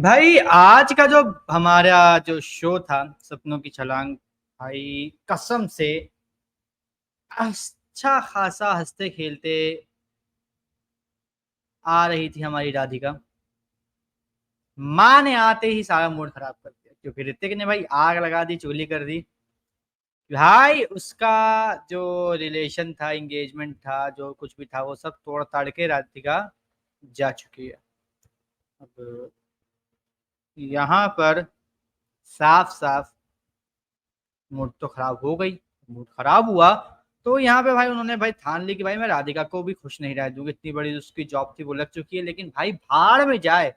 भाई आज का जो हमारा जो शो था सपनों की छलांग, भाई कसम से अच्छा खासा हंसते खेलते आ रही थी हमारी राधिका। माँ ने आते ही सारा मूड खराब कर दिया क्योंकि ऋतिक ने भाई आग लगा दी, चोली कर दी। भाई उसका जो रिलेशन था, एंगेजमेंट था, जो कुछ भी था वो सब तोड़ ताड़ के राधिका जा चुकी है। अब यहाँ पर साफ साफ मूड तो खराब हो गई। मूड खराब हुआ तो यहाँ पे भाई उन्होंने भाई ठान ली कि भाई मैं राधिका को भी खुश नहीं रह दूंगी। इतनी बड़ी उसकी जॉब थी, वो लग चुकी है, लेकिन भाई भाड़ में जाए।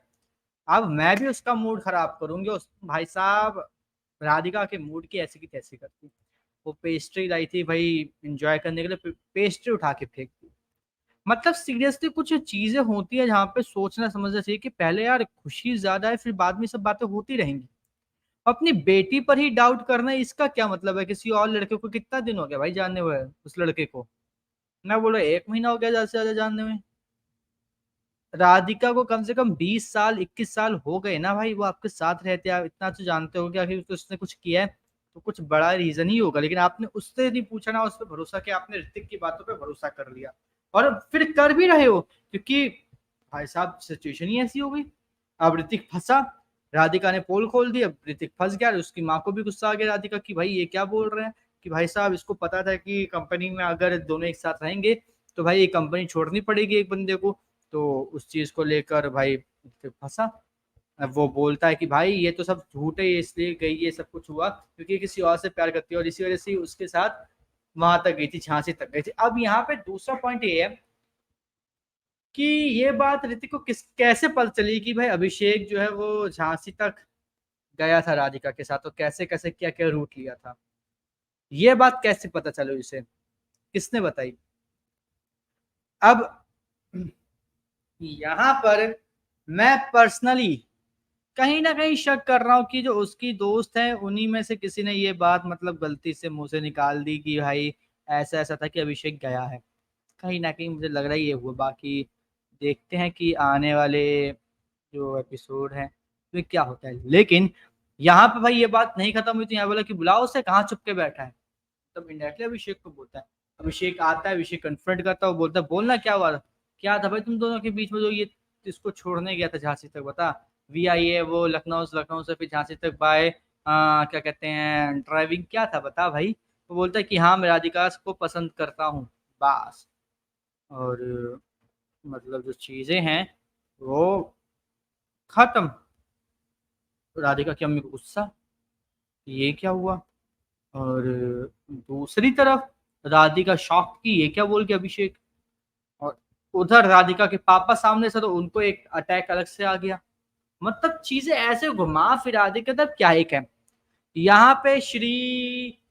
अब मैं भी उसका मूड खराब करूंगी। उस भाई साहब राधिका के मूड की ऐसी की तैसी करती। वो पेस्ट्री लाई थी भाई एंजॉय करने के लिए, पेस्ट्री उठा के फेंक दी। मतलब सीरियसली कुछ चीजें होती है जहाँ पे सोचना समझना चाहिए कि पहले यार खुशी ज्यादा है, फिर बाद में सब बातें होती रहेंगी। अपनी बेटी पर ही डाउट करना इसका क्या मतलब है? किसी और लड़के को कितना दिन हो गया भाई जानने हुए उस लड़के को? मैं बोलो 1 महीना हो गया ज्यादा से ज्यादा जानने में। राधिका को कम से कम 20 साल 21 साल हो गए ना भाई, वो आपके साथ रहते हैं, आप इतना तो जानते हो कि आखिर तो उसने कुछ किया है तो कुछ बड़ा रीजन ही होगा। लेकिन आपने उससे नहीं पूछा, ना उस पर भरोसा किया, आपने ऋतिक की बातों पे भरोसा कर लिया। और फिर कर भी रहे हो क्योंकि भाई साहब सिचुएशन ही ऐसी हो गई। अब ऋतिक फंसा, राधिका ने पोल खोल दी, अब ऋतिक फंस गया। उसकी माँ को भी गुस्सा आ गया राधिका की, भाई ये क्या बोल रहे हैं कि भाई साहब इसको पता था कि कंपनी में अगर दोनों एक साथ रहेंगे तो भाई ये कंपनी छोड़नी पड़ेगी एक बंदे को। तो उस चीज को लेकर भाई फंसा। अब वो बोलता है कि भाई ये तो सब झूठ है, ये इसलिए गई, ये सब कुछ हुआ क्योंकि ये किसी और से प्यार करती है और इसी वजह से उसके साथ वहां तक गई थी, झांसी तक गई थी। अब यहाँ पे दूसरा पॉइंट ये है कि ये बात ऋतिक को किस कैसे पता चली कि भाई अभिषेक जो है वो झांसी तक गया था राधिका के साथ, तो कैसे कैसे क्या क्या रूट लिया था। ये बात कैसे पता चलो इसे, किसने बताई? अब यहाँ पर मैं पर्सनली कहीं ना कहीं शक कर रहा हूँ कि जो उसकी दोस्त है उन्हीं में से किसी ने ये बात मतलब गलती से मुंह से निकाल दी कि भाई ऐसा ऐसा था कि अभिषेक गया है। कहीं ना कहीं मुझे लग रहा है ये हुआ। बाकी देखते हैं कि आने वाले जो एपिसोड है तो क्या होता है। लेकिन यहाँ पे भाई ये बात नहीं खत्म हुई, तो यहाँ बोला कि बुलाओ उसे, कहाँ छुप के बैठा है। तब इंडायरेक्टली अभिषेक को बोलता है। अभिषेक आता है, अभिषेक कन्फ्रंट करता है, वो बोलता है बोलना क्या हुआ, क्या था भाई तुम दोनों के बीच में जो ये इसको छोड़ने गया था झांसी तक, बता। VIA वो लखनऊ लखनऊ से फिर झांसी तक बाय क्या कहते हैं ड्राइविंग, क्या था बता भाई। वो बोलता है कि हाँ मैं राधिका को पसंद करता हूँ, बस। और मतलब जो चीजें हैं वो खत्म। राधिका की अम्मी को गुस्सा, ये क्या हुआ। और दूसरी तरफ राधिका शॉक की, ये क्या बोल के अभिषेक। और उधर राधिका के पापा सामने से, तो उनको एक अटैक अलग से आ गया। मतलब चीजें ऐसे घुमा फिरा दी कि तब क्या ही कहें। यहाँ पे श्री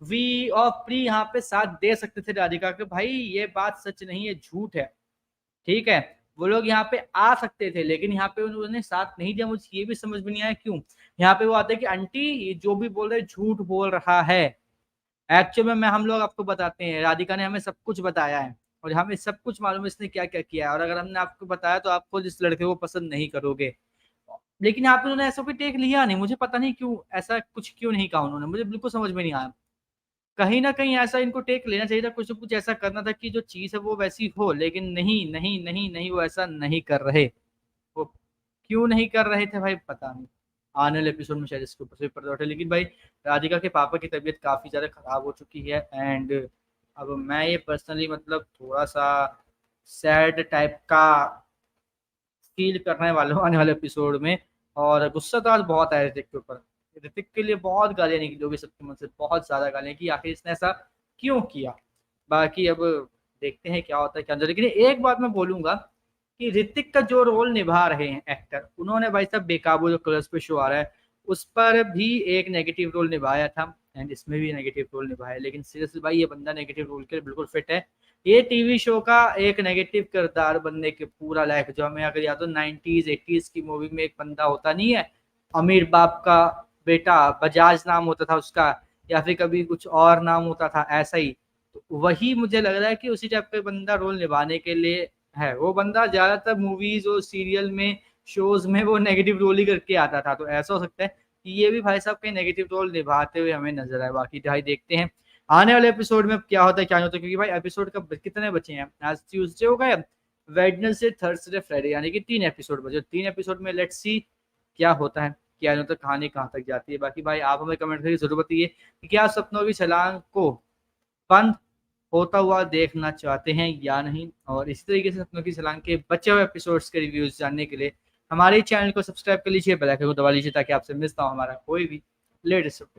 वी और प्री यहाँ पे साथ दे सकते थे राधिका के, भाई ये बात सच नहीं है, झूठ है, ठीक है। वो लोग यहाँ पे आ सकते थे लेकिन यहाँ पे उन्होंने साथ नहीं दिया। मुझे ये भी समझ में नहीं आया क्यों। यहाँ पे वो आते हैं कि आंटी ये जो भी बोल रहे झूठ बोल रहा है। एक्चुअल में मैं हम लोग आपको बताते हैं, राधिका ने हमें सब कुछ बताया है और हमें सब कुछ मालूम है इसने क्या क्या किया है। और अगर हमने आपको बताया तो आप खुद इस लड़के को पसंद नहीं करोगे। लेकिन यहाँ पे उन्होंने ऐसा कोई टेक लिया नहीं, मुझे पता नहीं क्यों ऐसा कुछ क्यों नहीं कहा उन्होंने, मुझे बिल्कुल समझ में नहीं आया। कहीं ना कहीं ऐसा इनको टेक लेना चाहिए था, कुछ ना कुछ ऐसा करना था कि जो चीज है वो वैसी हो। लेकिन नहीं नहीं नहीं नहीं, वो ऐसा नहीं कर रहे। वो क्यों नहीं कर रहे थे भाई पता नहीं। आने वाले एपिसोड में शायद इसके ऊपर से पर्दा उठे। लेकिन भाई राधिका के पापा की तबीयत काफी ज्यादा खराब हो चुकी है। एंड अब मैं ये पर्सनली मतलब थोड़ा सा सैड टाइप का फील करने वाले हूँ आने वाले एपिसोड में। और गुस्सा तो आज बहुत आया ऋतिक के ऊपर। ऋतिक के लिए बहुत गालियां निकली होगी सबके मन से, बहुत ज्यादा गालियां कि आखिर इसने ऐसा क्यों किया। बाकी अब देखते हैं क्या होता है क्या नहीं। लेकिन एक बात मैं बोलूंगा कि ऋतिक का जो रोल निभा रहे हैं एक्टर, उन्होंने भाई साहब बेकाबू जो कलर्स पे शो आ रहा है उस पर भी एक नेगेटिव रोल निभाया था एंड इसमें भी नेगेटिव रोल निभाया। लेकिन सीरियसली भाई ये बंदा नेगेटिव रोल के लिए बिल्कुल फिट है। ये टीवी शो का एक नेगेटिव किरदार बनने के पूरा लायक, जो हमें अगर याद हो 90s 80s की मूवी में एक बंदा होता नहीं है, अमीर बाप का बेटा, बजाज नाम होता था उसका, या फिर कभी कुछ और नाम होता था ऐसा ही। तो वही मुझे लग रहा है कि उसी टाइप का बंदा रोल निभाने के लिए है। वो बंदा ज्यादातर मूवीज और सीरियल में शोज में वो नेगेटिव रोल ही करके आता था, तो ऐसा हो सकता है कि ये भी भाई साहब कहीं नेगेटिव रोल निभाते हुए हमें नजर आए। बाकी भाई देखते हैं आने वाले एपिसोड में क्या होता है क्या नहीं होता, क्योंकि भाई एपिसोड का कितने बचे हैं, आज ट्यूसडे हो गया, वेडनेसडे थर्सडे फ्राइडे, यानी कि 3 एपिसोड बचे। 3 एपिसोड में लेट्स सी क्या होता है, क्या नहीं होता, कहानी कहाँ तक जाती है। बाकी भाई आप हमें कमेंट करके जरूर बताइए कि क्या सपनों की छलांग को बंद होता हुआ देखना चाहते हैं या नहीं, और इसी तरीके से सपनों की छलांग के बचे हुए एपिसोड्स के रिव्यूज जानने के लिए हमारे चैनल को सब्सक्राइब कर लीजिए, बेल आइकन को दबा लीजिए ताकि आपसे मिस ना हो हमारा कोई भी लेटेस्ट